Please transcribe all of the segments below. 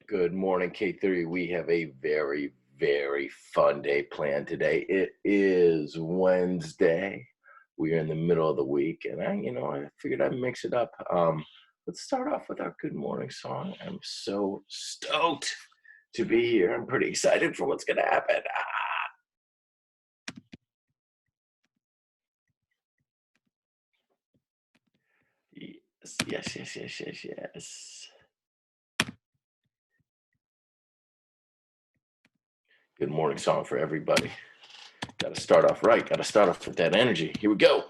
Good morning, K3. We have a very, very fun day planned today. It is Wednesday. We are in the middle of the week, and I figured I'd mix it up. Let's start off with our good morning song. I'm so stoked to be here. I'm pretty excited for what's going to happen. Yes. Good morning song for everybody. Got to start off right. Got to start off with that energy. Here we go.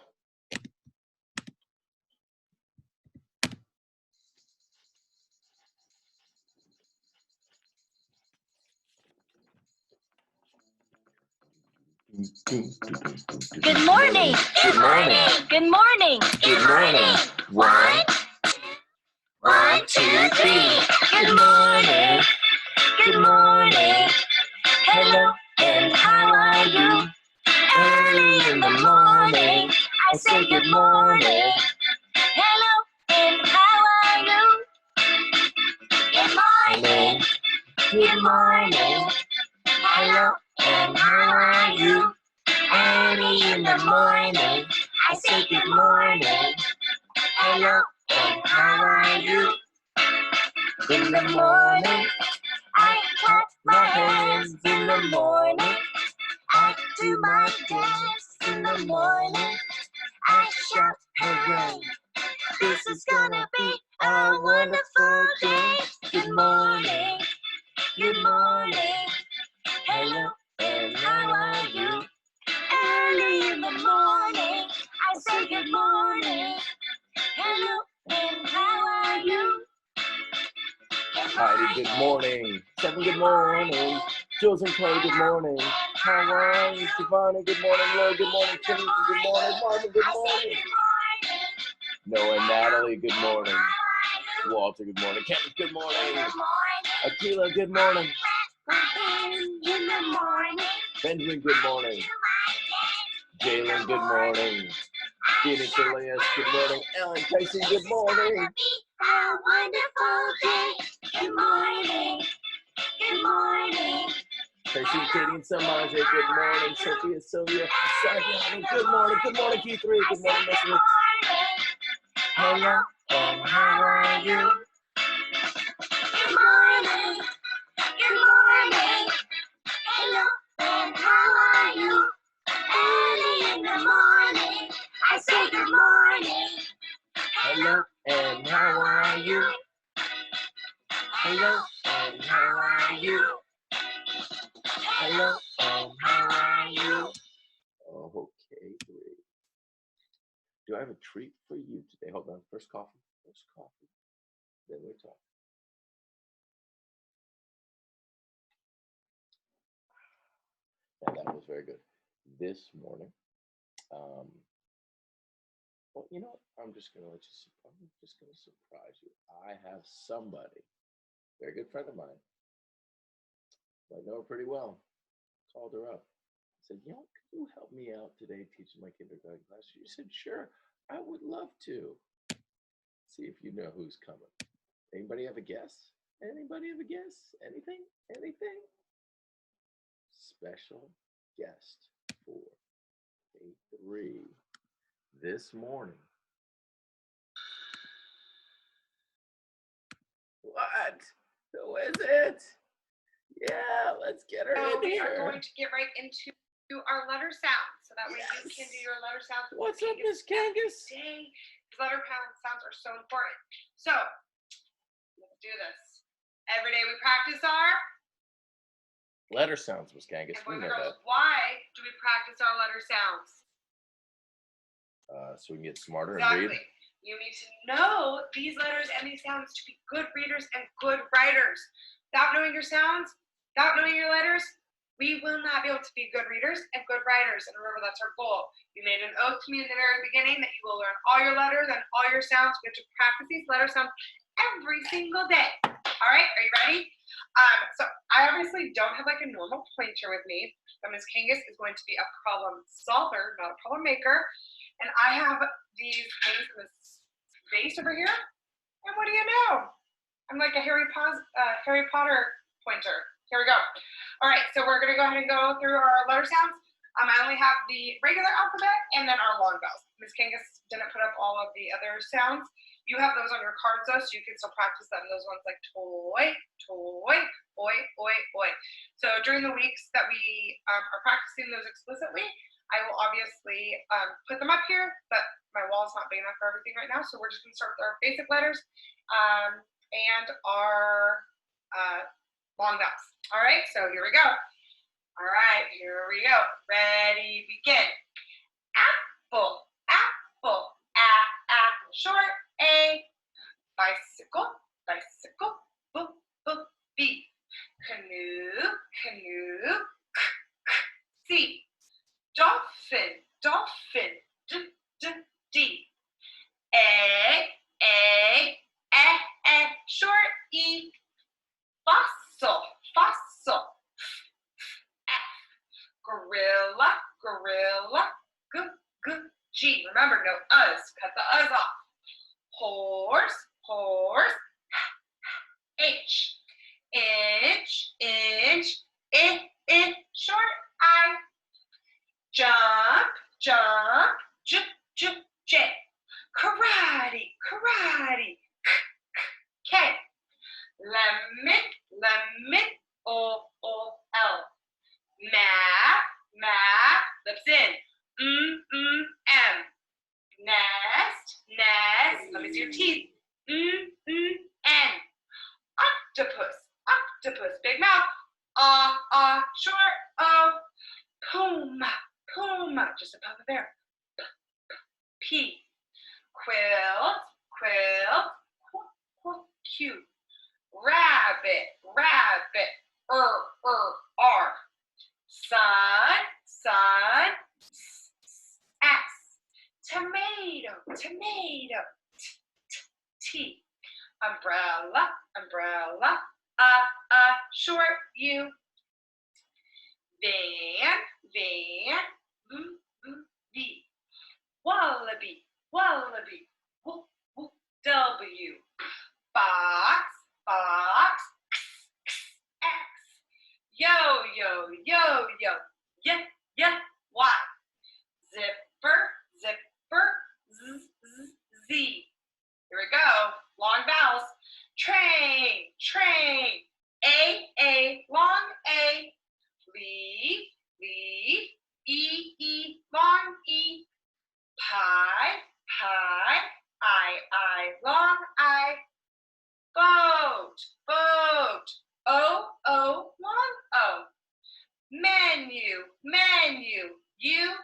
Good morning. Good morning. Good morning. Good morning. One, two, three. Good morning. Good morning. Hello, and how are you? Early in the morning, I say good morning. Hello, and how are you? Good morning. Good morning. Hello, and how are you? Early in the morning, I say good morning. Hello, and how are you? In the morning, I clap my hands. In the morning, I do my dance. In the morning, I shout hooray. This is gonna be a wonderful day. Good morning. Good morning. Hello, and how are you? Early in the morning, I say good morning. Hello, and how are you? Heidi, good morning. Seven, good morning. Jules and Chloe, good morning. How are you? Giovanni, good morning. Laura, good morning. Timothy, good morning. Marvin, good morning. Noah and Natalie, good morning. Walter, good morning. Kevin, good morning. Akila, good morning. In the morning, Benjamin, good morning. Jalen, good morning. Phoenix, Elias, good morning. Ellen, Tyson, good morning. a wonderful day. Good morning. Good morning. Tracy, Katie, and Samaj, good morning. Sophia, Sylvia, Sandra, good morning. Good morning, Key3. Good morning, Miss Ruth. Hello, and how are you? Good morning. Good morning. Hello, and how are you? Early in the morning, I say good morning. Hello, and how are you? Hello, and how are you? Hello, and how are you? Okay, great. Do I have a treat for you today? Hold on. First coffee. Then we talk. And that was very good. This morning, well, you know what? I'm just gonna surprise you. I have somebody, very good friend of mine, I know her pretty well. Called her up. Said, could you help me out today teaching my kindergarten class? She said, sure, I would love to. See if you know who's coming. Anybody have a guess? Anybody have a guess? Anything? Special guest for K3 this morning. What? Who is it? Yeah, let's get her in We here. are going to get right into our letter sounds, so that way you can do your letter sounds. What's up, Miss Kangas? Today, letter sounds are so important. So, let's do this. Every day we practice our letter sounds, Miss Kangas. And We boys and know girls, that. why do we practice our letter sounds? So we can get smarter Exactly. and read. You need to know these letters and these sounds to be good readers and good writers. Without knowing your sounds, without knowing your letters, we will not be able to be good readers and good writers. And remember, that's our goal. You made an oath to me in the very beginning that you will learn all your letters and all your sounds. We have to practice these letter sounds every single day. All right, are you ready? So I obviously don't have like a normal pointer with me, but Ms. Kangas is going to be a problem solver, not a problem maker. And I have these things in this vase over here. And what do you know? I'm like a Harry Potter pointer. Here we go. All right, so we're gonna go ahead and go through our letter sounds. I only have the regular alphabet and then our long vowels. Miss Kangas didn't put up all of the other sounds. You have those on your cards though, so you can still practice them. Those ones like toy, toy, oi, oi, oi. So during the weeks that we are practicing those explicitly, I will obviously put them up here, but my wall is not big enough for everything right now, so we're just gonna start with our basic letters and our long vowels. All right, so here we go. All right, here we go. Ready, begin. Apple, apple, short A. Bicycle, bicycle, boop, boop, B. Canoe, canoe, C. Dolphin, dolphin, D. Egg, short E. Fossil, fossil, gorilla, gorilla, G. Remember, no us. Cut the us off. Horse, horse, H. Inch, short I. Jump, jump, J. Karate, karate, K. Lemon, lemon, O-O-L. Map, lips in. M. Nest, let me see your teeth. N. Octopus, octopus, big mouth. Short O. Puma, puma, just above the bear. P. Quilt, quilt, Q. Rabbit, rabbit, R. Sun, S. Tomato, tomato, T. Umbrella, umbrella, short U. Van, V. Wallaby, wallaby, W. Box, X. Yo, Y. Zipper, Z. Here we go. Long vowels. Train, A, long A. Leaf, E, long E. Pie, I, long I. Boat, O, long O. Menu, U,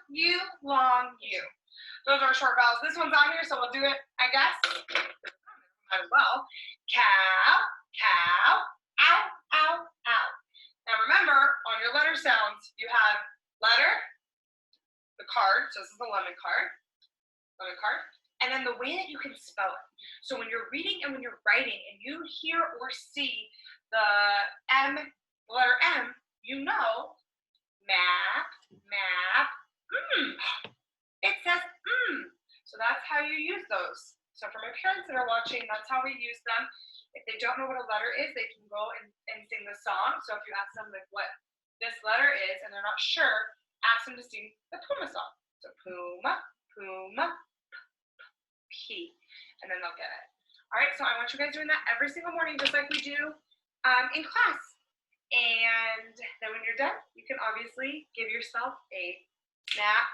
long U. Those are short vowels. This one's on here, so we'll do it, I guess. Might as well. Cow, ow. Now remember, on your letter sounds, you have letter, the card, so this is the lemon card, and then the way that you can spell it. So when you're reading and when you're writing and you hear or see the letter M, you know, map, it says So that's how you use those. So for my parents that are watching, that's how we use them. If they don't know what a letter is, they can go and sing the song. So if you ask them like what this letter is and they're not sure, ask them to sing the Puma song. So Puma, P, and then they'll get it. All right, so I want you guys doing that every single morning, just like we do in class. And then when you're done, you can obviously give yourself a snap,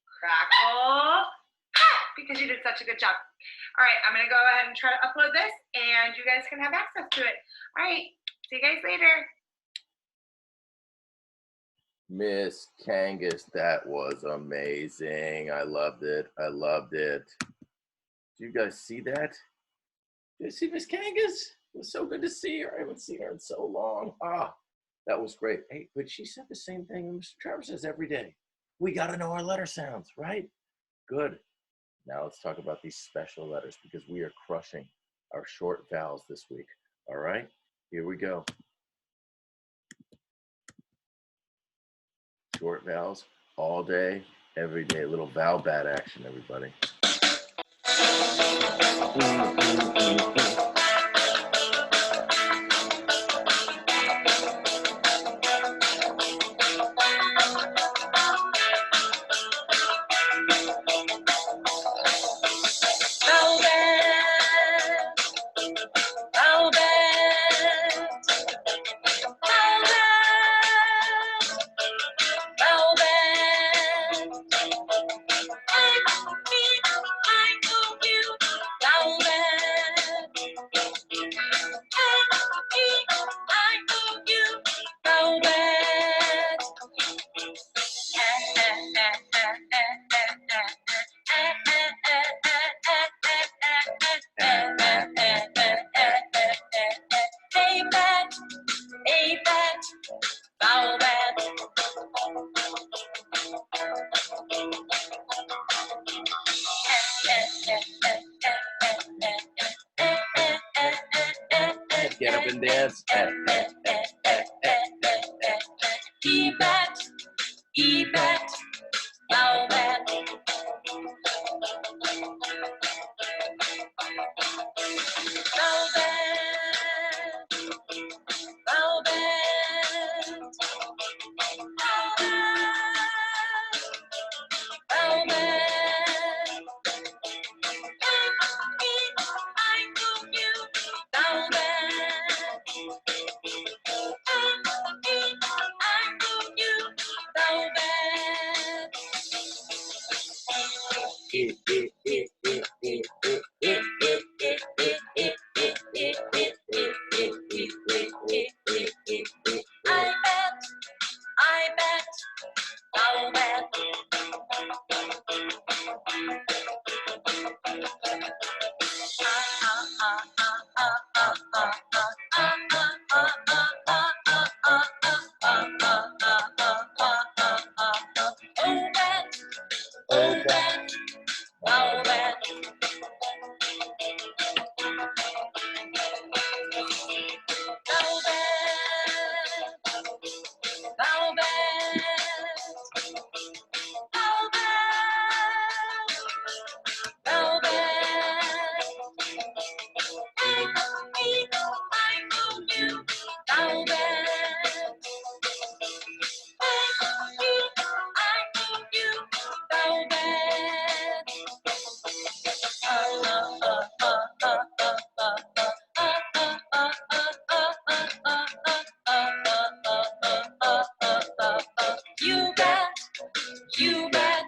crackle, because you did such a good job. All right, I'm gonna go ahead and try to upload this and you guys can have access to it. All right, see you guys later. Miss Kangas, that was amazing. I loved it. Did you guys see that? Did you see Miss Kangas? It was so good to see her. I haven't seen her in so long. That was great. Hey, but she said the same thing Mr. Travers says every day. We got to know our letter sounds, right? Good. Now let's talk about these special letters because we are crushing our short vowels this week. All right, here we go. Short vowels all day, every day. A little vowel bat action, everybody. A bat, foul bat. Get up and dance. E-bat, E-bat, foul bat. Foul bat, foul bat, foul bat, foul bat. I know you, foul bat. I know you, foul bat. I bet, foul bat. Oh bat, foul bat. Foul bat, foul bat, foul bat, foul bat. I know you, foul bat. I know you, foul bat. You bet,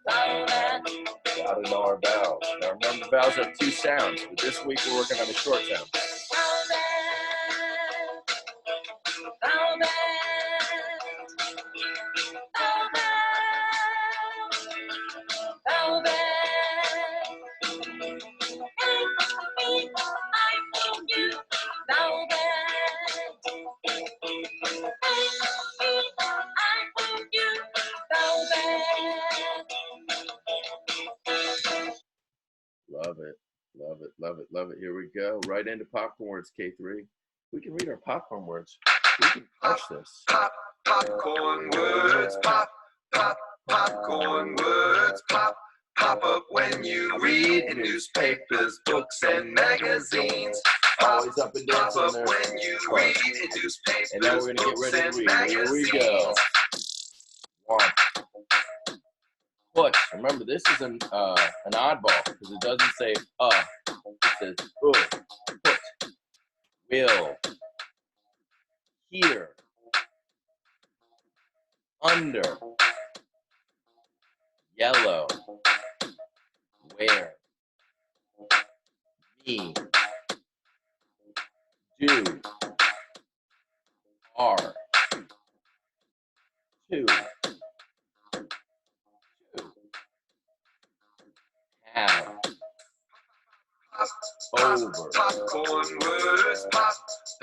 foul bat. Gotta know our vowels. Now remember, vowels have two sounds, but this week we're working on a short sound. Foul bat, foul bat, foul bat, foul bat. I know you, foul bat. I know you, foul bat. Love it, love it, love it, love it. Here we go. Right into popcorn words, K3. We can read our popcorn words. We can crush this. Pop, popcorn words, pop, pop, popcorn words, pop, pop up when you read in newspapers, books, and magazines. Pop, Always up and pop dancing up there. when you read in newspapers, And now we're gonna get books, ready to and read. Here we go. magazines. One. Put. Remember, this is an oddball because it doesn't say It says put. Will. Here. Under. Yellow. Where. Me. Do. Are. To. Have. Pop, Over. popcorn words, pop,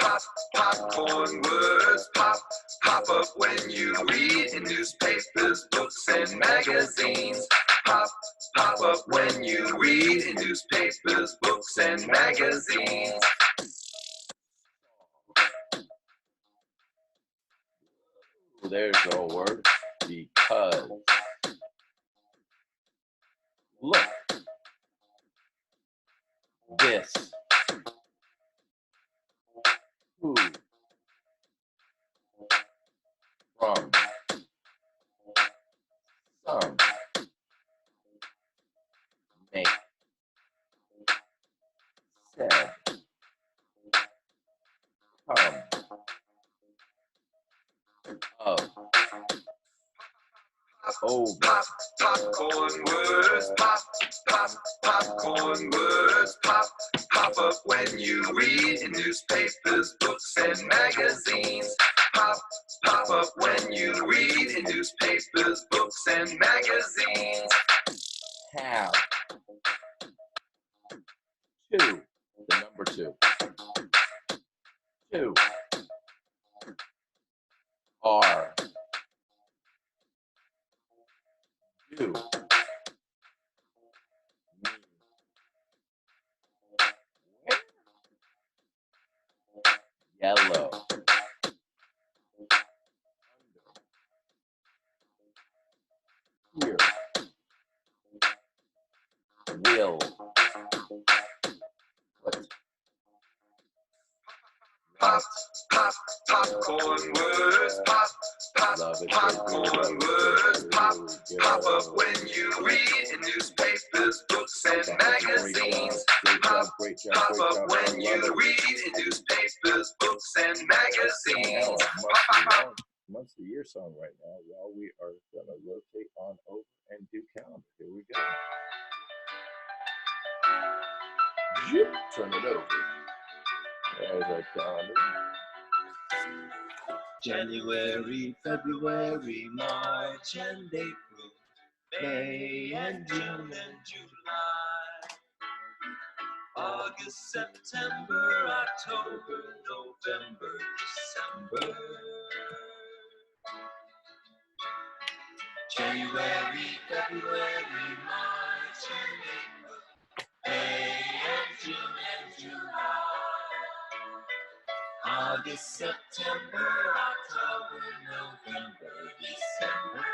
pop, popcorn words, pop, pop up when you read in newspapers, books, and magazines. Pop, pop up when you read in newspapers, books, and magazines. There's the whole word. Because. Look. This. Who. From. Some. Make. Said. Come. Of. Over. Pop, popcorn words, pop, pop, popcorn words, pop, pop up when you read in newspapers, books, and magazines. Pop, pop up when you read in newspapers, books, and magazines. Have. Two. The number two. 2 R U yellow here will put Pop, pop, popcorn words. Pop, pop, love it popcorn words. Pop, pop up when you read in newspapers, books, and magazines. Pop, pop up when you read in newspapers, books, and magazines. Pop, pop, pop. Months of the year song right now. Well, we are gonna rotate on over and do calendar. Here we go. Zip, turn it over. There's our calendar. January, February, March, and April, May, and June, and July, August, September, October, November, December. January, February, March, and April, May, and June, and July, August, September, October, November, December.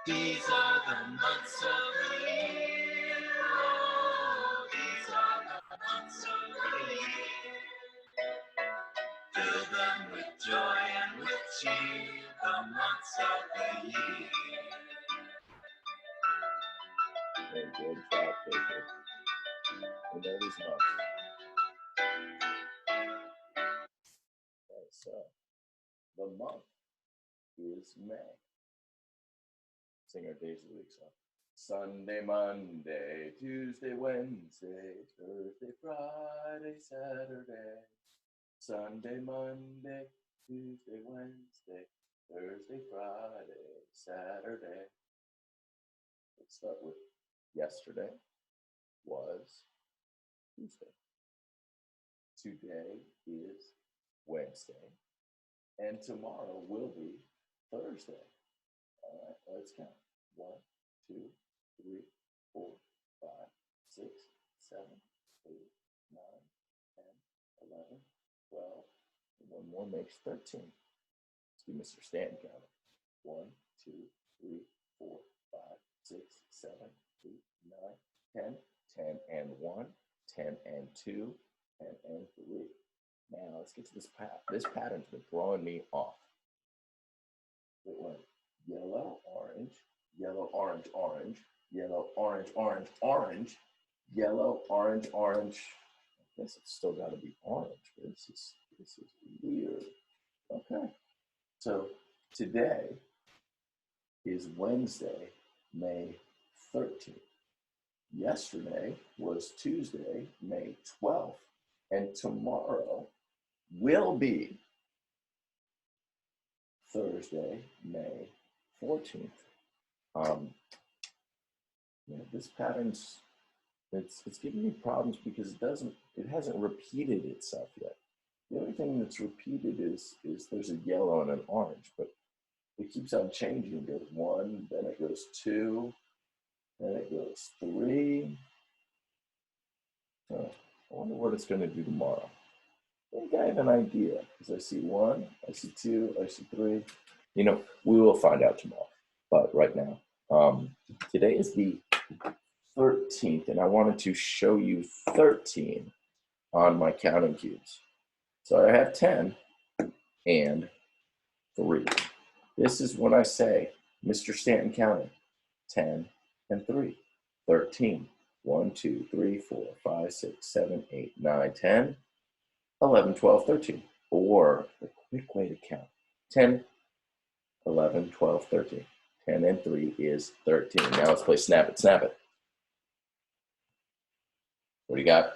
These are the months of the year. Oh, these are the months of the year. Fill them with joy and with cheer. The months of the year. Very good job, Baker. We know these months. Okay, so the month is May. Sing our days of the week song. Sunday, Monday, Tuesday, Wednesday, Thursday, Friday, Saturday. Sunday, Monday, Tuesday, Wednesday, Thursday, Friday, Saturday. Let's start with yesterday was Tuesday. Today is Wednesday. And tomorrow will be Thursday. All right, let's count. 1, 2, 3, 4, 5, 6, 7, 8, 9, 10, 11, 12. And one more makes 13. Let's do Mr. Stanton counting. 1, 2, 3, 4, 5, 6, 7, 8, 9, 10. 10 and 1, 10 and 2, 10 and 3. Now let's get to this pattern. This pattern's been throwing me off. It went yellow, orange, yellow, orange, orange, yellow, orange, orange, orange, yellow, orange, orange. I guess it's still got to be orange. But this is weird. Okay. So today is Wednesday, May 13th. Yesterday was Tuesday, May 12th. And tomorrow will be Thursday, May 14th. This pattern's it's giving me problems because it hasn't repeated itself yet. The only thing that's repeated is there's a yellow and an orange, but it keeps on changing. It goes 1, then it goes 2, then it goes 3. I wonder what it's going to do tomorrow. I think I have an idea because I see 1, I see 2, I see 3. We will find out tomorrow. But right now, today is the 13th, and I wanted to show you 13 on my counting cubes. So I have 10 and 3. This is when I say, Mr. Stanton counting, 10 and 3, 13. 1, 2, 3, 4, 5, 6, 7, 8, 9, 10, 11, 12, 13. Or the quick way to count, 10, 11, 12, 13. 10 and 3 is 13. Now let's play Snap It, Snap It. What do you got?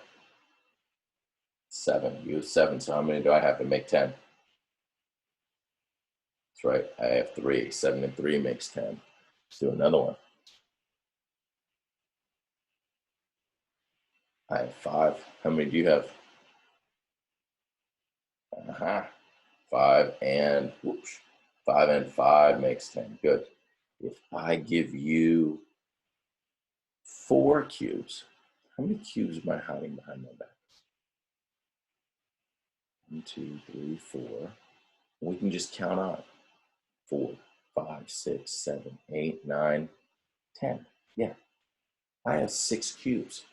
7. You have 7, so how many do I have to make 10? That's right, I have 3. 7 and 3 makes 10. Let's do another one. I have 5. How many do you have? 5 and, whoops, 5 and 5 makes 10. Good. If I give you 4 cubes, how many cubes am I hiding behind my back? 1, 2, 3, 4. We can just count on 4, 5, 6, 7, 8, 9, 10. Yeah, I have 6 cubes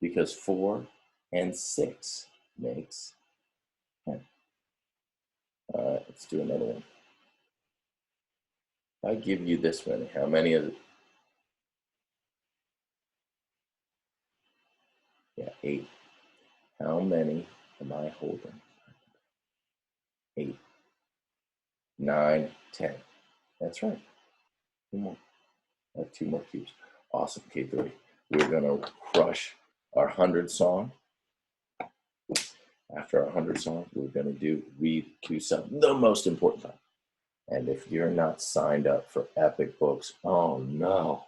because 4 and 6 makes 10. All right, let's do another one. If I give you this many, how many is it? Yeah, 8. How many am I holding? 8, 9, 10. That's right. 2 more. I have 2 more cubes. Awesome, K3. We're gonna crush our 100 song. After our 100 song, we're gonna read to some, the most important time. And if you're not signed up for Epic Books, oh no.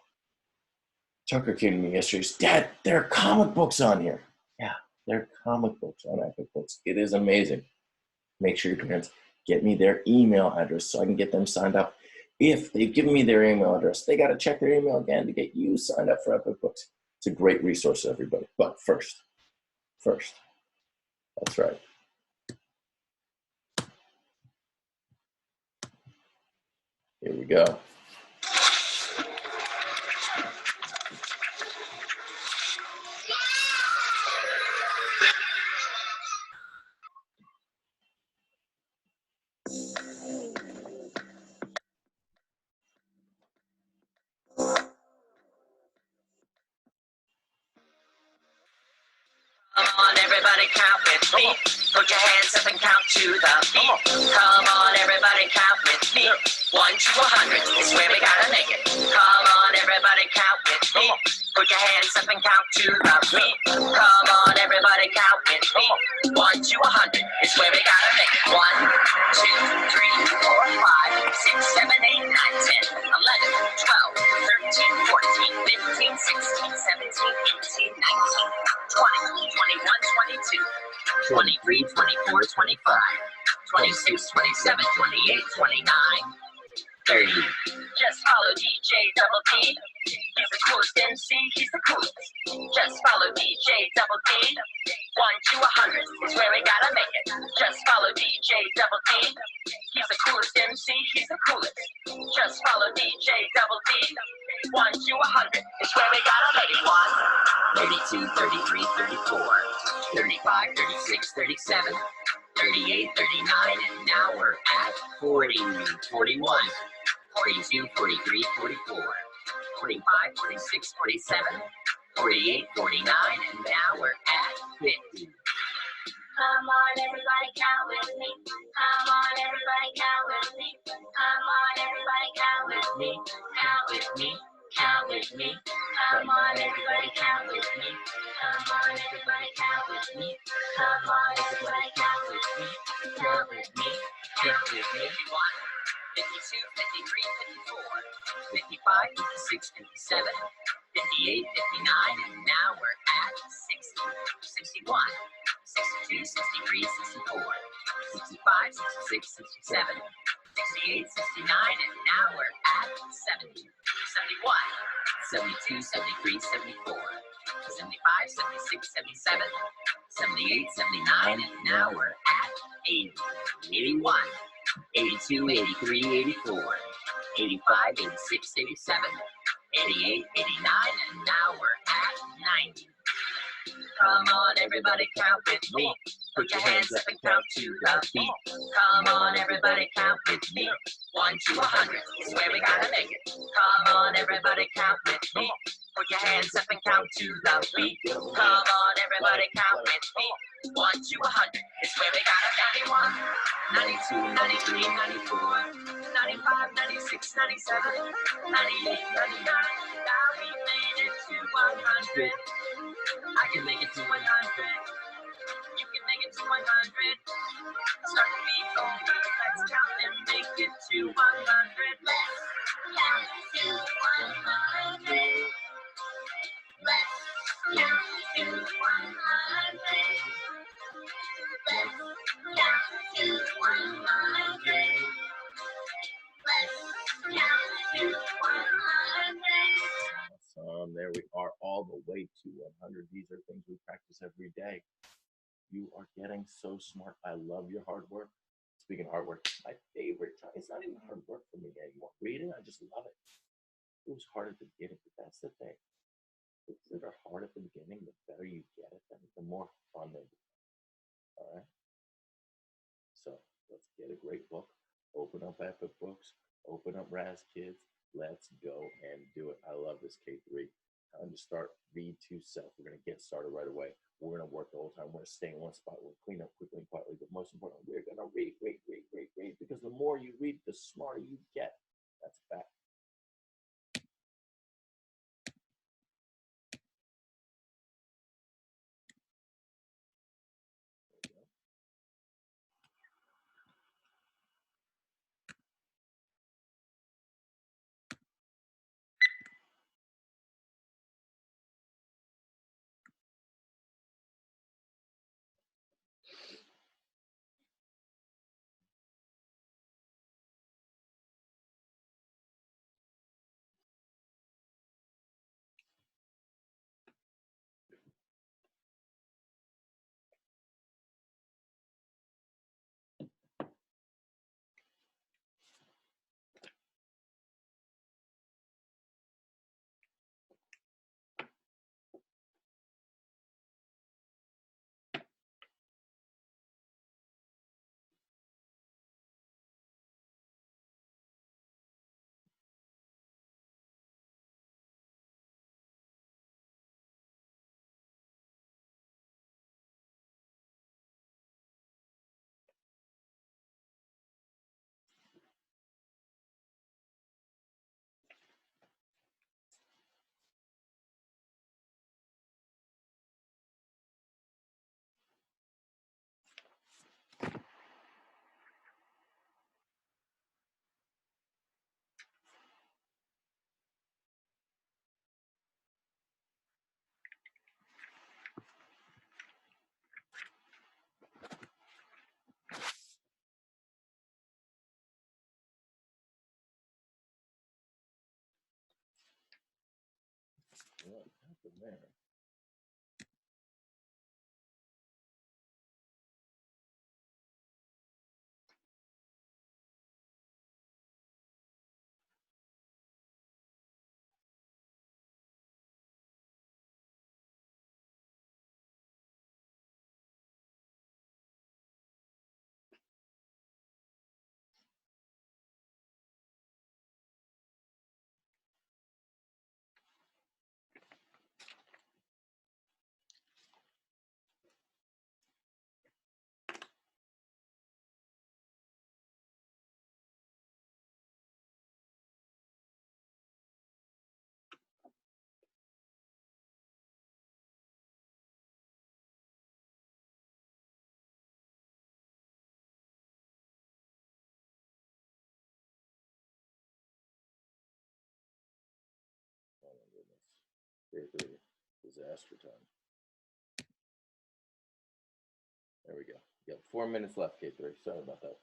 Tucker came to me yesterday. Dad, there are comic books on here. Yeah, there are comic books on Epic Books. It is amazing. Make sure your parents get me their email address so I can get them signed up. If they've given me their email address, they got to check their email again to get you signed up for Epic Books. It's a great resource, everybody. But first, that's right. Here we go. Come on, everybody, count with me. Put your hands up and count to the beat. Come on, everybody, count with me. 1 to 100 is where we gotta make it. Come on, everybody, count with me. Put your hands up and count to the beat. Come on, everybody, count with me. 1 to 100 is where we gotta make it. 1, 2, 3, 4, 5, 6, 7, 8, 9, 10, 11, 12, 13, 14, 15, 16, 17, 18, 19, 20, 21, 22, 23, 24, 25, 26, 27, 28, 29, 30. Just follow DJ Double D. He's the coolest MC, he's the coolest. Just follow DJ Double D. 1 to 100 is where we gotta make it. Just follow DJ Double D. He's the coolest MC, he's the coolest. Just follow DJ Double D. 1 to 100 is where we gotta make it. 1, 32, 33, 34, 35, 36, 37, 38, 39, and now we're at 40, 41, 42, 43, 44, 45, 46, 47, 48, 49, and now we're at 50. Come on, everybody, count with me. Come on, everybody, count with me. Come on, everybody, count with me. Count with me. Count with me. Come on, everybody, count with me. Come on, everybody, count with me. Come on, everybody, count with me. Count with me. Count with me. 52, 53, 54, 55, 56, 57, 58, 59, and now we're at 60, 61, 62, 63, 64, 65, 66, 67, 68, 69, and now we're at 70, 71, 72, 73, 74, 75, 76, 77, 78, 79, and now we're at 80, 81, 82, 83, 84, 85, 86, 87, 88, 89, and now we're at 90. Come on, everybody, count with me. Put your hands up and count to the beat. Come on, everybody, count with me. 1 to 100 is where we gotta make it. Come on, everybody, count with me. Put your hands up and count to the beat. Come on, everybody, count with me. 1 to 100 is where we gotta make it. 91, 92, 93, 94, 95, 96, 97, 98, 99. Now we made it to 100. I can make it to 100. You can make it to 100. Start the beat from the let's count and make it to 100. Let's count to 100. Let's count to 100. the way to 100. These are things we practice every day. You are getting so smart. I love your hard work. Speaking of hard work, my favorite time. It's not even hard work for me anymore. Reading, I just love it. It was hard at the beginning, but that's the thing. Things that are hard at the beginning, the better you get at them, the more fun they become. All right. So let's get a great book. Open up Epic Books. Open up Raz Kids. Let's go and do it. I love this K3. Time to start. Read to self. We're going to get started right away. We're going to work the whole time. We're going to stay in one spot. We're going to clean up quickly and quietly. But most importantly, we're going to read, read, read, read, read. Because the more you read, the smarter you get. That's a fact. What happened there? Oh my goodness. K3. Disaster time. There we go. You got 4 minutes left, K3. Sorry about that.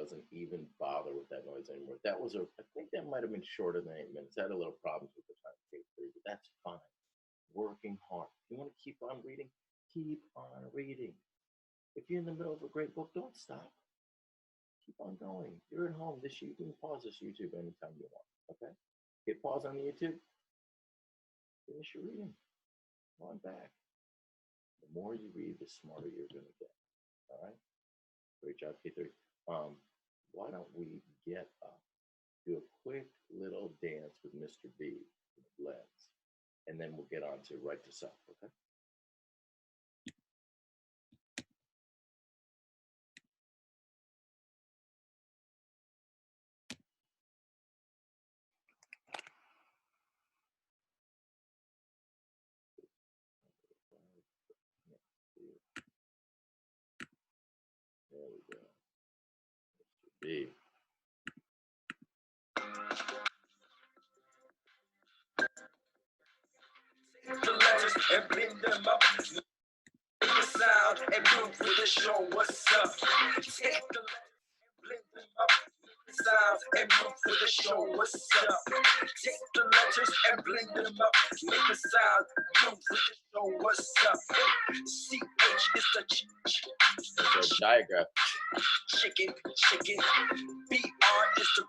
doesn't even bother with that noise anymore. That was I think that might have been shorter than 8 minutes. I had a little problems with the time K3, but that's fine. Working hard. If you want to keep on reading, keep on reading. If you're in the middle of a great book, don't stop. Keep on going. You're at home. You can pause this YouTube anytime you want. Okay? Hit pause on the YouTube. Finish your reading. Come on back. The more you read, the smarter you're going to get. All right? Great job, K3. Why don't we get up, do a quick little dance with Mr. B, Lens, and then we'll get on to Right to Self, okay? There we go. Mr. B. The letters and blend them up. Make the sound and move with the show. What's up? Take the letters and blend them up. Make the sound and move with the show. What's up? Take the letters and blend them up. Make the sound, move with the show. What's up? CH is the That's a diagram. chicken, chicken. BR is the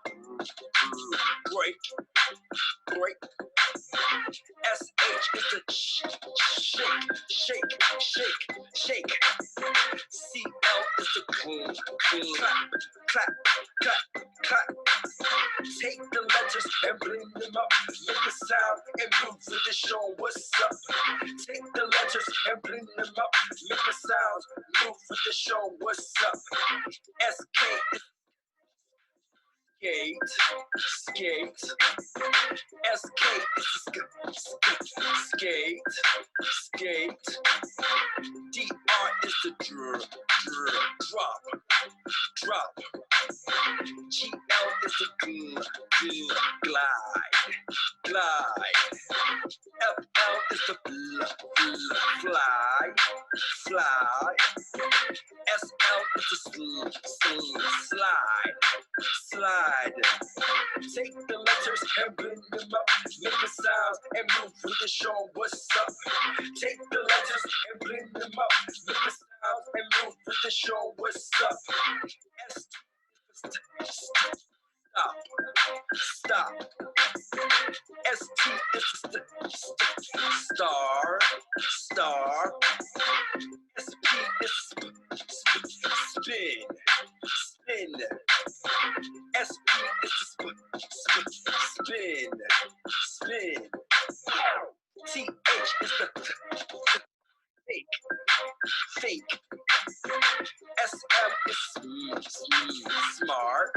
break, break. SH is the shake, shake, shake, shake. CL is the clap, clap, clap, clap. Take the letters and blend them up. Make a sound and move with the show. What's up? Take the letters and blend them up. Make a sound, move with the show. What's up? SK is skate, skate. SK is skate, skate. DR is the drop, drop. GL is the glide, glide. FL is the fly, fly. SL is the slide, slide. Take the letters and blend them up. Make a sound and move with the show. What's up? Take the letters and blend them up. Make a sound and move with the show. What's up? Stop, stop. ST is the star, star. SP is spin, spin. SP is spin, spin. TH is the fake, fake. SM is smart,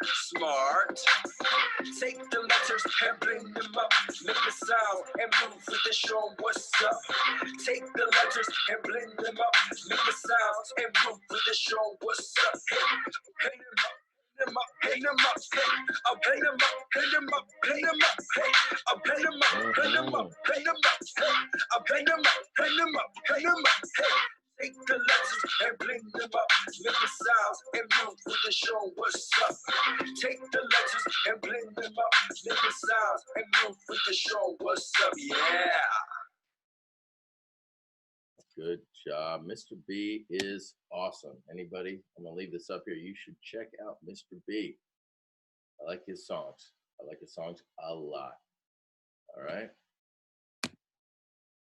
smart. Take the letters and blend them up. Make a sound and move with the show. What's up? Take the letters and blend them up. Make a sound and move with the show. What's up? Hey, them up, hang them up, hey, I'll hang them up, hang them up, hang them up, hey, I'll hang them up, hang them up, hang them up, hey, I'll hang them up, hang them up, hang them up, hey. Take the letters and blend them up. Make the sounds and move with the show. What's up? Take the letters and blend them up. Make the sounds and move with the show. What's up? Yeah. Good job. Mr. B is awesome. Anybody? I'm going to leave this up here. You should check out Mr. B. I like his songs. I like his songs a lot. All right.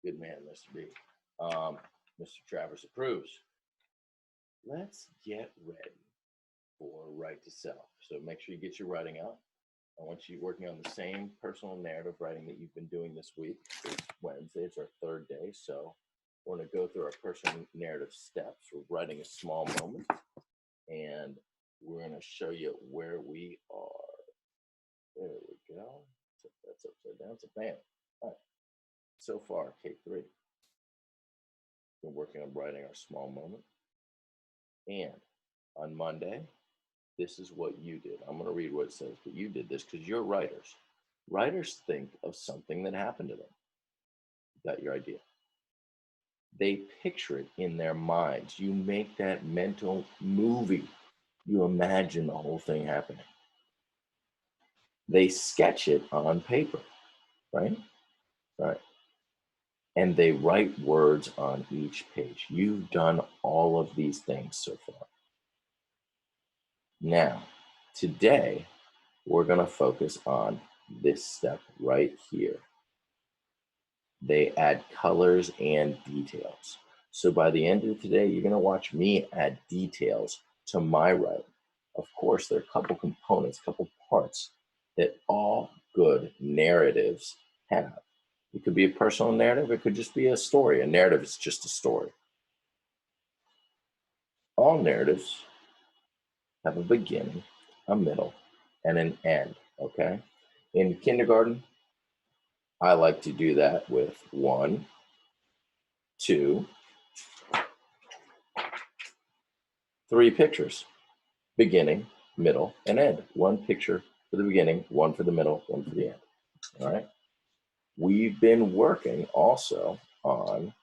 Good man, Mr. B. Mr. Travers approves. Let's get ready for Right to Self. So make sure you get your writing out. I want you working on the same personal narrative writing that you've been doing this week. It's Wednesday. It's our third day. So we're going to go through our personal narrative steps. We're writing a small moment, and we're going to show you where we are. There we go. So that's upside down. It's a bam. All right. So far, K3. Been working on writing our small moment. And on Monday, this is what you did. I'm going to read what it says, but you did this because you're writers. Writers think of something that happened to them. You got your idea. They picture it in their minds. You make that mental movie. you imagine the whole thing happening. They sketch it on paper, right? Right. And they write words on each page. You've done all of these things so far. Now, today, we're going to focus on this step right here. They add colors and details. So by the end of today, you're going to watch me add details to my writing. Of course, there are a couple components, a couple parts that all good narratives have. It could be a personal narrative. It could just be a story. A narrative is just a story. All narratives have a beginning, a middle, and an end, okay? In kindergarten, I like to do that with 1, 2, 3 pictures. Beginning, middle, and end. 1 picture for the beginning, 1 for the middle, 1 for the end, all right? We've been working also on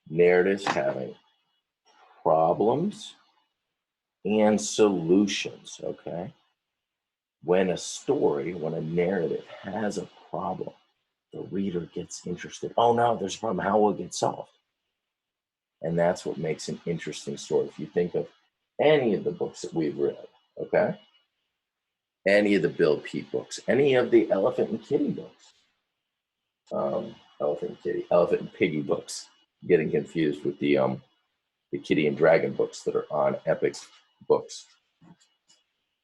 narratives having problems and solutions, okay? When a narrative has a problem, the reader gets interested. Oh no, there's a problem. How will it get solved? And that's what makes an interesting story. If you think of any of the books that we've read, okay? Any of the Bill Peet books, any of the Elephant and Kitty books, Elephant and Piggy books, getting confused with the Kitty and Dragon books that are on Epic Books.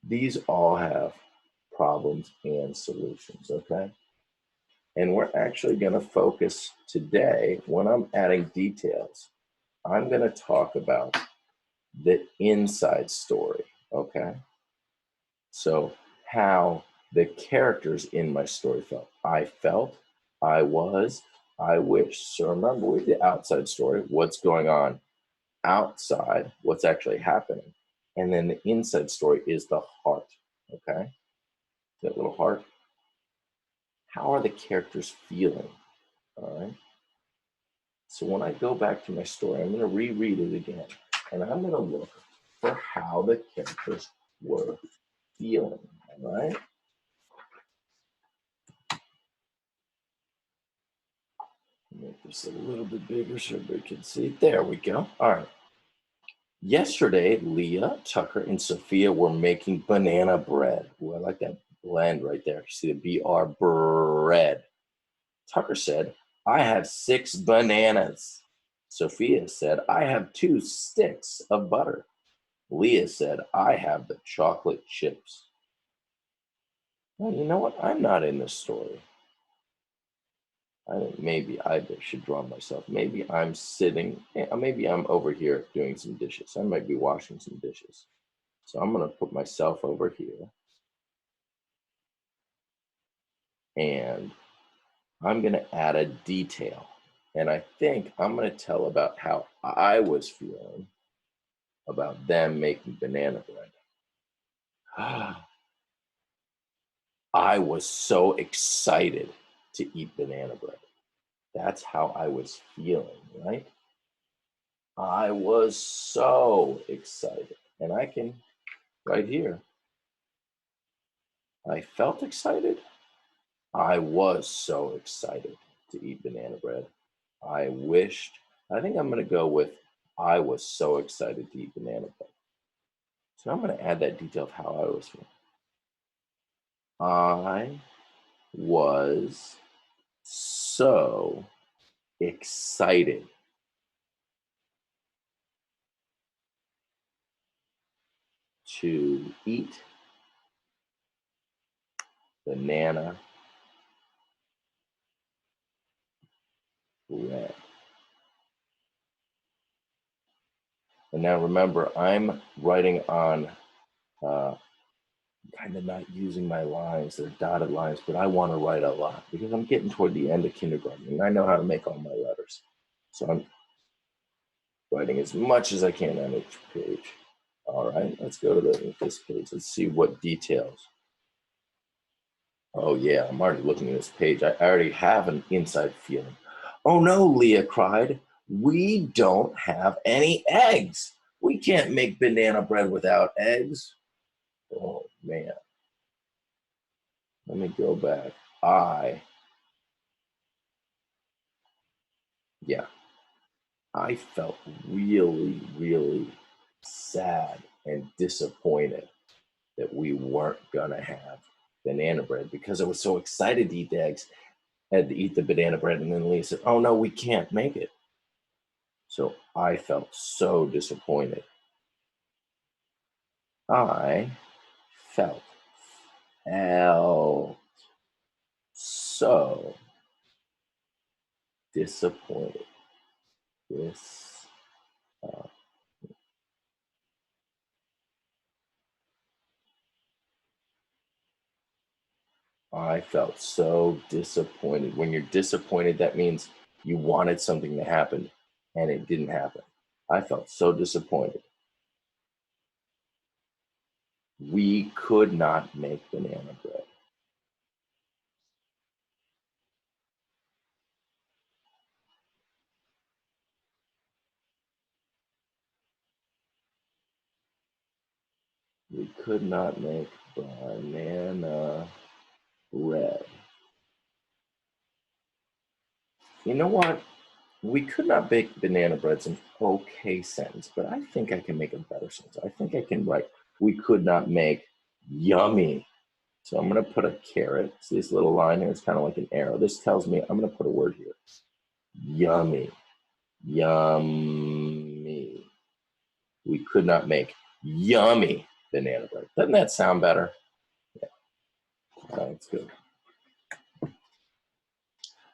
These all have problems and solutions, okay? And we're actually going to focus today, when I'm adding details, I'm going to talk about the inside story, okay? So how the characters in my story felt. I felt, I was, I wished. So remember, with the outside story, what's going on outside, what's actually happening. And then the inside story is the heart, okay? That little heart. How are the characters feeling, all right? So when I go back to my story, I'm going to reread it again, and I'm going to look for how the characters were feeling, all right? Make this a little bit bigger so everybody can see it. There we go. All right. Yesterday, Leah, Tucker, and Sophia were making banana bread. Ooh, I like that blend right there. You see the BR, bread. Tucker said, I have 6 bananas. Sophia said, I have 2 sticks of butter. Leah said, I have the chocolate chips. Well, you know what? I'm not in this story. Maybe I should draw myself. Maybe I'm sitting, maybe I'm over here doing some dishes. I might be washing some dishes. So I'm going to put myself over here. And I'm going to add a detail. And I think I'm going to tell about how I was feeling about them making banana bread. I was so excited to eat banana bread. That's how I was feeling, right? I was so excited. And I can, right here, I felt excited. I was so excited to eat banana bread. I wished, I think I'm going to go with, I was so excited to eat banana bread. So I'm going to add that detail of how I was feeling. I was so excited to eat banana bread. And now remember, I'm writing on kind of not using my lines. They're dotted lines, but I want to write a lot because I'm getting toward the end of kindergarten and I know how to make all my letters. So I'm writing as much as I can on each page. All right, let's go to this page. Let's see what details. Oh yeah, I'm already looking at this page. I already have an inside feeling. Oh no, Leah cried. We don't have any eggs. We can't make banana bread without eggs. Oh, man. Let me go back. I felt really, really sad and disappointed that we weren't gonna have banana bread because I was so excited to eat the eggs. I had to eat the banana bread, and then Leah said, "Oh no, we can't make it." So I felt so disappointed. I felt so disappointed. I felt so disappointed. When you're disappointed, that means you wanted something to happen and it didn't happen. I felt so disappointed. We could not make banana bread. We could not make banana bread. You know what? We could not bake banana bread's an okay sentence, but I think I can make a better sentence. I think I can write, we could not make yummy. So I'm going to put a caret. See this little line here? It's kind of like an arrow. This tells me I'm going to put a word here. Yummy. Yummy. We could not make yummy banana bread. Doesn't that sound better? Yeah. That's good.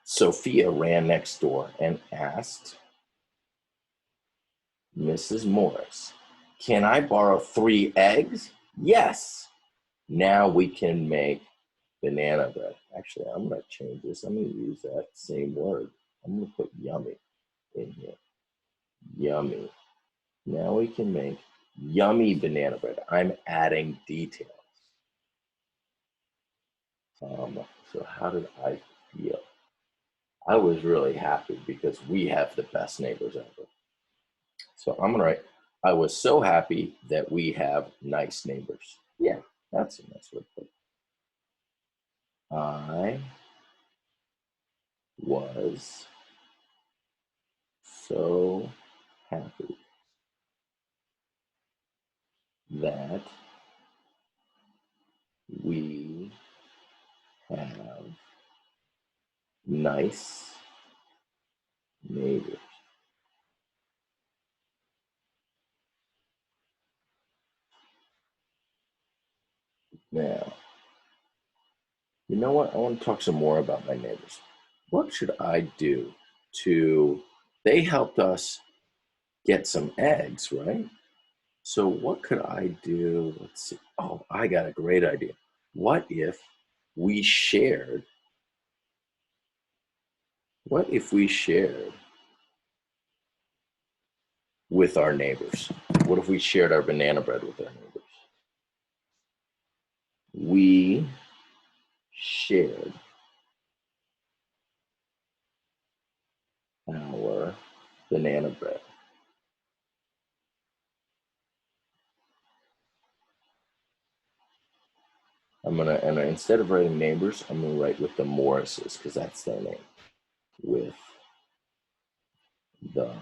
Sophia ran next door and asked Mrs. Morris, "Can I borrow 3 eggs?" "Yes." Now we can make banana bread. Actually, I'm going to change this. I'm going to use that same word. I'm going to put yummy in here. Yummy. Now we can make yummy banana bread. I'm adding details. So how did I feel? I was really happy because we have the best neighbors ever. So I'm going to write, I was so happy that we have nice neighbors. Yeah, that's a nice word to put. I was so happy that we have nice neighbors. Now, you know what? I want to talk some more about my neighbors. What should I do they helped us get some eggs, right? So what could I do? Let's see. Oh, I got a great idea. What if we shared with our neighbors? What if we shared our banana bread with our neighbors? We shared our banana bread. And instead of writing neighbors, I'm gonna write with the Morrises because that's their name. With the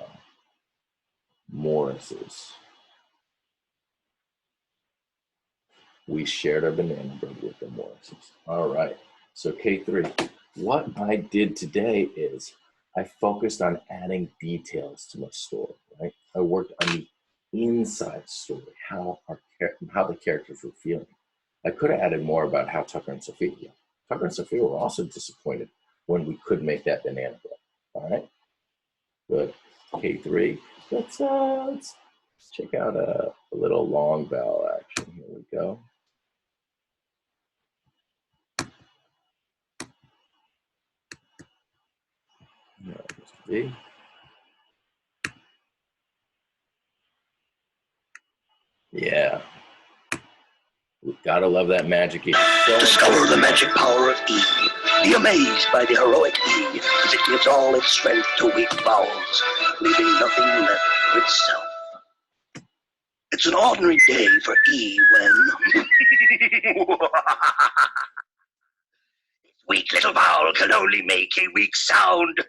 Morrises. We shared our banana bread with the Morrises. All right. So K3, what I did today is I focused on adding details to my story, right? I worked on the inside story, how the characters were feeling. I could have added more about how Tucker and Sophia were also disappointed when we couldn't make that banana bread. All right. Good. K3. Let's check out a little long vowel action. Here we go. Mr. B. Yeah. We've got to love that magic E. Discover the magic power of E. Be amazed by the heroic E as it gives all its strength to weak vowels, leaving nothing left for itself. It's an ordinary day for E when... This weak little vowel can only make a weak sound.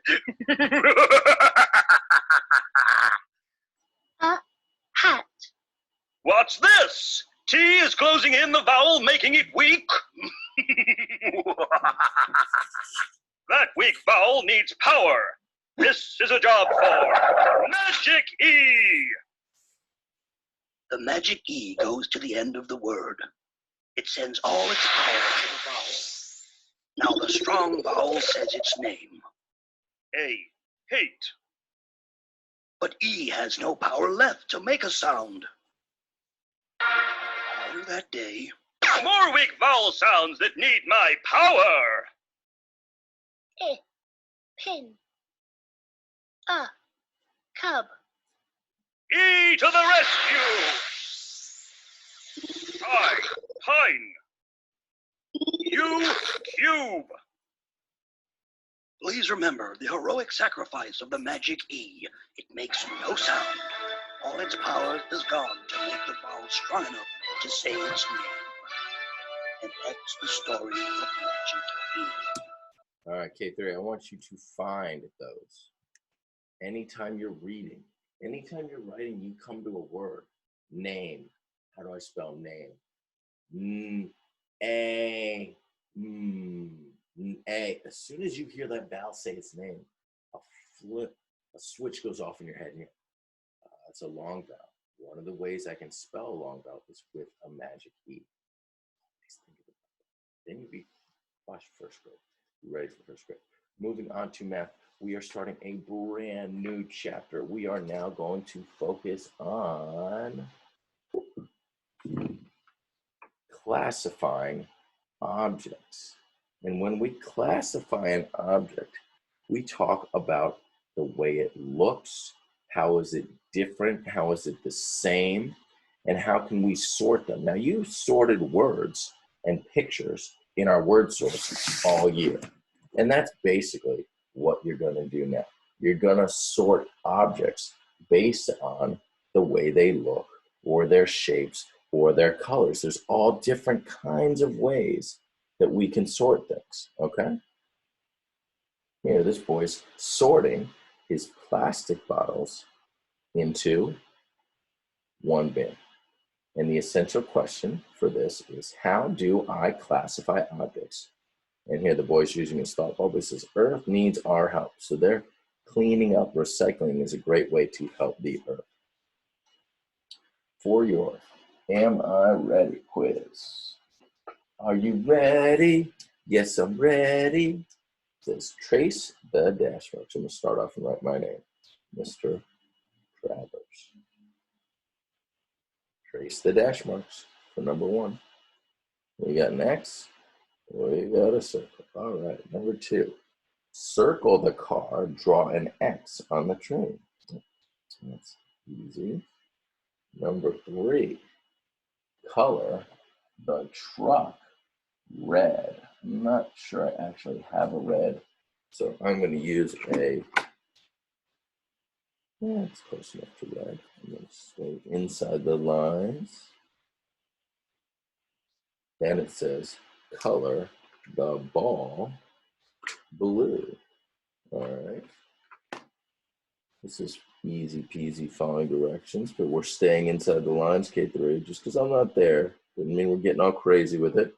Hat. What's this? T is closing in the vowel, making it weak. That weak vowel needs power. This is a job for Magic E. The magic E goes to the end of the word. It sends all its power to the vowel. Now the strong vowel says its name. A. Hate. But E has no power left to make a sound. Later that day, more weak vowel sounds that need my power. Pin. Cub. E to the rescue. I, pine. U, cube. Please remember the heroic sacrifice of the magic E. It makes no sound. All its power is gone to make the vowel strong enough to say its name. And that's the story of Magic E. All right, K3, I want you to find those. Anytime you're reading, anytime you're writing, you come to a word. Name. How do I spell name? A. As soon as you hear that vowel say its name, a switch goes off in your head. And it's a long vowel. One of the ways I can spell a long vowel is with a magic E. Then you'd be first grade. You ready for first grade? Moving on to math, we are starting a brand new chapter. We are now going to focus on classifying objects. And when we classify an object, we talk about the way it looks, how is it different, how is it the same, and how can we sort them. Now, you sorted words and pictures in our word source all year. And that's basically what you're going to do now. You're going to sort objects based on the way they look or their shapes or their colors. There's all different kinds of ways that we can sort things, okay? Here, this boy's sorting his plastic bottles into one bin. And the essential question for this is, how do I classify objects? And here the boy's using his thought bubble. It says, Earth needs our help. So they're cleaning up. Recycling is a great way to help the Earth. For your Am I Ready quiz. Are you ready? Yes, I'm ready. It says, trace the dash marks. I'm going to start off and write my name, Mr. Travers. Trace the dash marks for number one. We got an X. We got a circle. All right, number two. Circle the car, draw an X on the train. That's easy. Number three. Color the truck red. I'm not sure I actually have a red, so I'm going to use a, it's close enough to red. I'm going to stay inside the lines. Then it says, color the ball blue. All right. This is easy peasy following directions, but we're staying inside the lines, K3, just because I'm not there. Doesn't mean we're getting all crazy with it.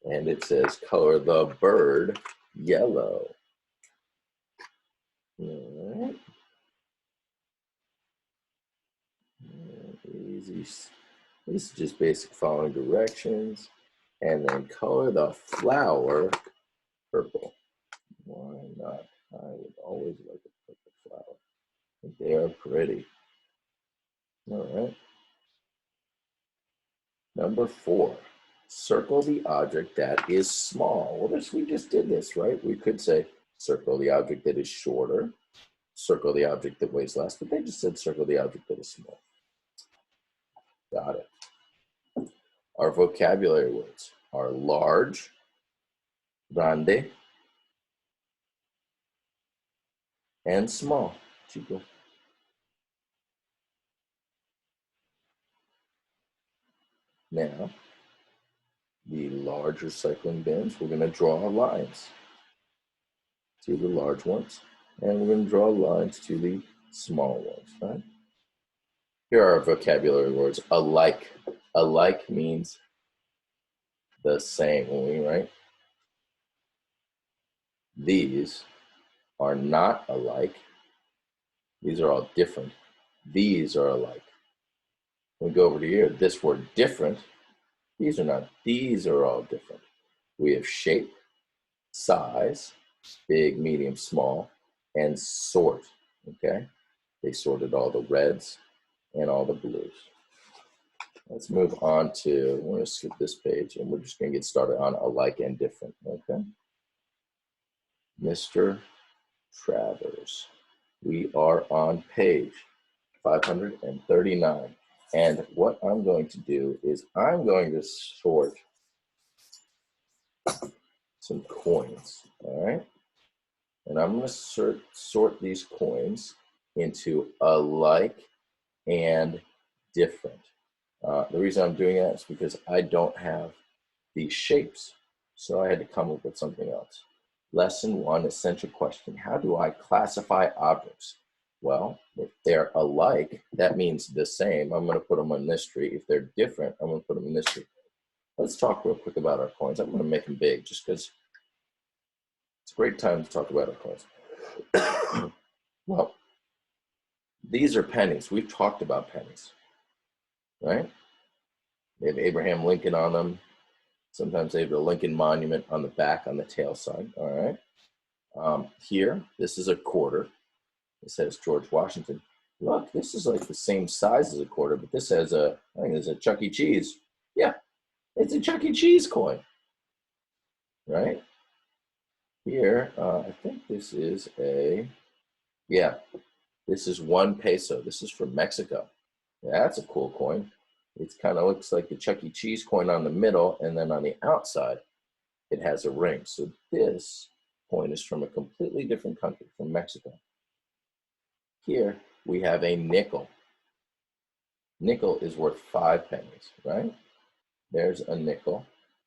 And it says, color the bird yellow. All right. Easy. This is just basic following directions. And then color the flower purple. Why not? I would always like a purple flower. They are pretty. All right. Number four, circle the object that is small. Well, we just did this, right? We could say circle the object that is shorter, circle the object that weighs less, but they just said circle the object that is small. Got it. Our vocabulary words are large, grande, and small, chico. Now, the large recycling bins, we're going to draw lines to the large ones, and we're going to draw lines to the small ones, right? Here are our vocabulary words. Alike. Alike means the same when we write. These are not alike. These are all different. These are alike. When we go over to here, this word different, these are not. These are all different. We have shape, size, big, medium, small, and sort, okay? They sorted all the reds and all the blues. Let's move on to, we're gonna skip this page and we're just gonna get started on alike and different, okay? Mr. Travers. We are on page 539. And what I'm going to do is I'm going to sort some coins, all right? And I'm going to sort these coins into alike and different. The reason I'm doing that is because I don't have these shapes, so I had to come up with something else. Lesson 1, essential question. How do I classify objects? Well, if they're alike, that means the same. I'm going to put them on this tree. If they're different, I'm going to put them in this tree. Let's talk real quick about our coins. I'm going to make them big just because it's a great time to talk about our coins. Well, these are pennies. We've talked about pennies, right? They have Abraham Lincoln on them. Sometimes they have the Lincoln Monument on the back, on the tail side, all right? Here, this is a quarter. It says George Washington. Look, this is like the same size as a quarter, but this has a, I think it's a Chuck E. Cheese. Yeah, it's a Chuck E. Cheese coin, right? Here, I think this is a, yeah, this is 1 peso. This is from Mexico. Yeah, that's a cool coin. It kind of looks like the Chuck E. Cheese coin on the middle, and then on the outside, it has a ring. So this coin is from a completely different country, from Mexico. Here, we have a nickel. Nickel is worth 5 pennies, right? There's a nickel.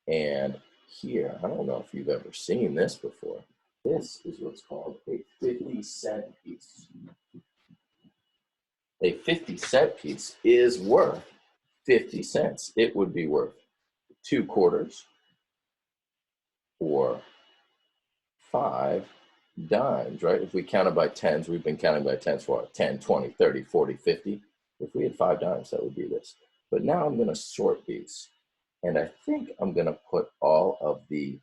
And here, I don't know if you've ever seen this before. This is what's called a 50-cent piece. A 50-cent piece is worth 50 cents. It would be worth 2 quarters or 5 dimes, right? If we counted by tens, we've been counting by tens for 10, 20, 30, 40, 50. If we had 5 dimes, that would be this. But now I'm going to sort these. And I think I'm going to put all of the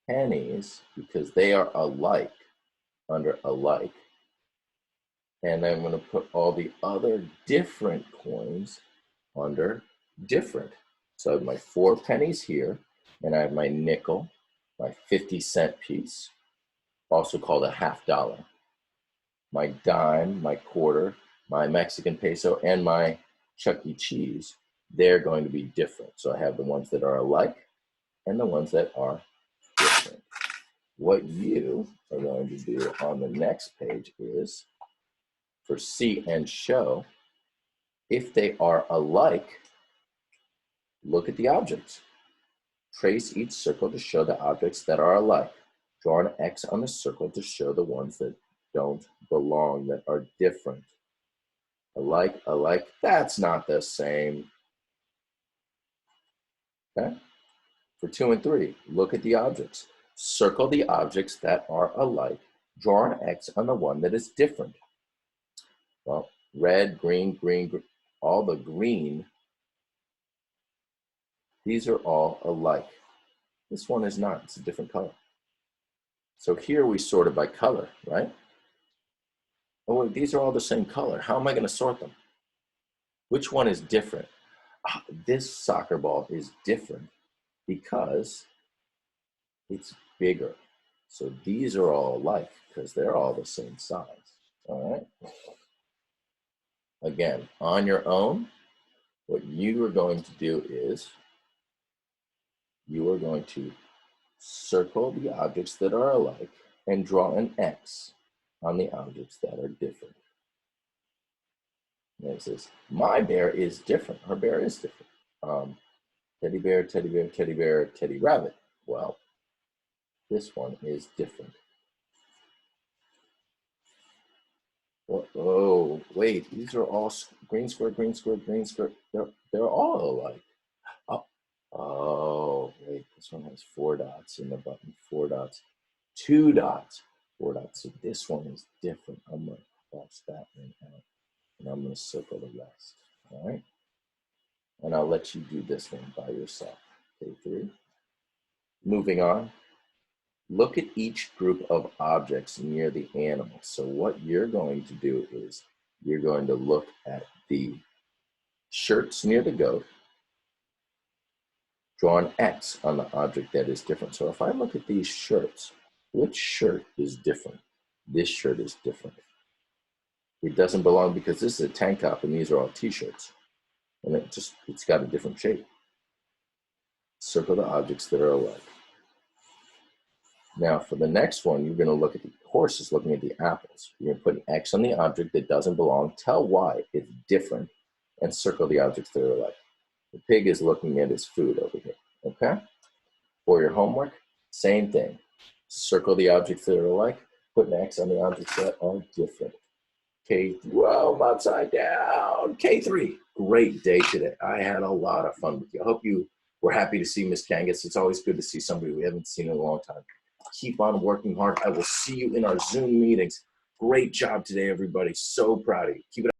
pennies, because they are alike, under alike. And I'm going to put all the other different coins under different. So I have my 4 pennies here, and I have my nickel, my 50-cent piece, also called a $50, my dime, my quarter, my Mexican peso, and my Chuck E. Cheese. They're going to be different. So I have the ones that are alike and the ones that are different. What you are going to do on the next page is, for see and show, if they are alike, look at the objects. Trace each circle to show the objects that are alike. Draw an X on the circle to show the ones that don't belong, that are different. Alike, alike, that's not the same. Okay? For 2 and 3, look at the objects. Circle the objects that are alike. Draw an X on the one that is different. Well, red, green, green, green, all the green, these are all alike. This one is not, it's a different color. So here we sorted by color, right? Oh, wait, these are all the same color. How am I going to sort them? Which one is different? This soccer ball is different because it's bigger. So these are all alike because they're all the same size, all right? Again, on your own, what you are going to do is you are going to circle the objects that are alike and draw an X on the objects that are different. And it says, my bear is different. Her bear is different. Teddy bear, teddy bear, teddy bear, teddy rabbit. Well, this one is different. Oh, wait, these are all green square, green square, green square. They're all alike. Oh, wait, this one has 4 dots in the button, 4 dots, 2 dots, 4 dots. So this one is different. I'm going to cross that one out, and I'm going to circle the rest, all right? And I'll let you do this one by yourself. K3. Moving on. Look at each group of objects near the animal. So what you're going to do is you're going to look at the shirts near the goat, draw an X on the object that is different. So if I look at these shirts, which shirt is different? This shirt is different. It doesn't belong because this is a tank top and these are all t-shirts. And it's got a different shape. Circle the objects that are alike. Now for the next one, you're gonna look at the horse is looking at the apples. You're gonna put an X on the object that doesn't belong, tell why it's different, and circle the objects that are alike. The pig is looking at his food over here, okay? For your homework, same thing. Circle the objects that are alike, put an X on the objects that are different. Whoa, I'm upside down. K3, great day today. I had a lot of fun with you. I hope you were happy to see Miss Kangas. It's always good to see somebody we haven't seen in a long time. Keep on working hard. I will see you in our Zoom meetings. Great job today, everybody. So proud of you. Keep it up.